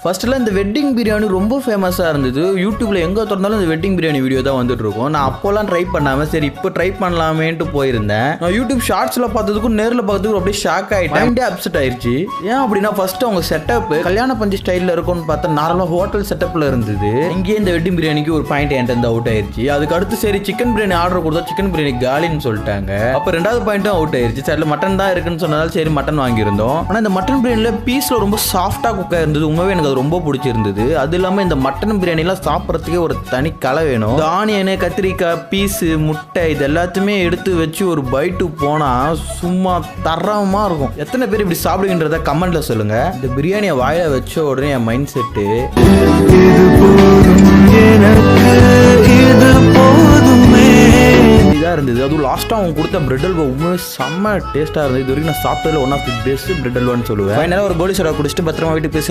ஃபர்ஸ்ட்ல இந்த வெட்டிங் பிரியாணி ரொம்ப ஃபேமஸாக இருந்தது. யூடியூப்ல எங்கே திறந்தாலும் இந்த வெட்டிங் பிரியாணி வீடியோ தான் வந்துட்டு இருக்கும். நான் அப்போலாம் ட்ரை பண்ணாமல் சரி இப்போ ட்ரை பண்ணலாமேன்ட்டு போயிருந்தேன். நான் யூடியூப் ஷார்ட்ஸில் பார்த்ததுக்கும் நேரில் பார்த்ததுக்கும் அப்படியே ஷாக் ஆகிட்டேன். மைண்டே அப்செட் ஆயிடுச்சு. ஏன் அப்படின்னா ஃபர்ஸ்ட் அவங்க செட்டப் கல்யாண பஞ்சு ஸ்டைலில் இருக்கும்னு பார்த்தா நார்மலாக ஹோட்டல் செட்டப்பில் இருந்தது. இங்கேயே இந்த வெட்டிங் பிரியாணிக்கு ஒரு பாயிண்ட் என்கிட்ட அவுட் ஆயிடுச்சு. அதுக்கு அடுத்து சரி சிக்கன் பிரியாணி ஆர்டர் கொடுத்தா சிக்கன் பிரியாணி காலின்னு சொல்லிட்டாங்க. அப்போ ரெண்டாவது பாயிண்ட்டும் அவுட் ஆயிடுச்சு. சரி மட்டன் தான் இருக்குன்னு சொன்னதால சரி மட்டன் வாங்கியிருந்தோம். ஆனால் இந்த மட்டன் பிரியாணியில் பீஸில் ரொம்ப சாஃப்டாக குக்காக இருந்தது. உண்மையே எனக்கு அது ரொம்ப பிடிச்சிருந்தது. அது இல்லாமல் இந்த மட்டன் பிரியாணிலாம் சாப்பிட்றதுக்கே ஒரு தனி கலை வேணும். ஆனியனு கத்திரிக்காய் பீஸு முட்டை இது எல்லாத்தையுமே எடுத்து வச்சு ஒரு பைட்டு போனால் சும்மா தரமா இருக்கும். எத்தனை பேர் இப்படி சாப்பிடுங்கன்றத கமெண்ட்ல சொல்லுங்க. இந்த பிரியாணியை வாயில வச்ச உடனே என் மைண்ட் செட்டு இதாக இருந்தது. அதுவும் லாஸ்ட்டாக அவங்க கொடுத்த பிரெட் அல்வா உண்மையாக செம்ம டேஸ்ட்டாக இருந்தது. இது வரைக்கும் நான் சாப்பிட்டதில் one of the best bread அல்வான்னு சொல்லுவேன். ஃபைனலாக ஒரு கோலி சோடா குடிச்சிட்டு பத்திரமா வீட்டுக்கு பேசி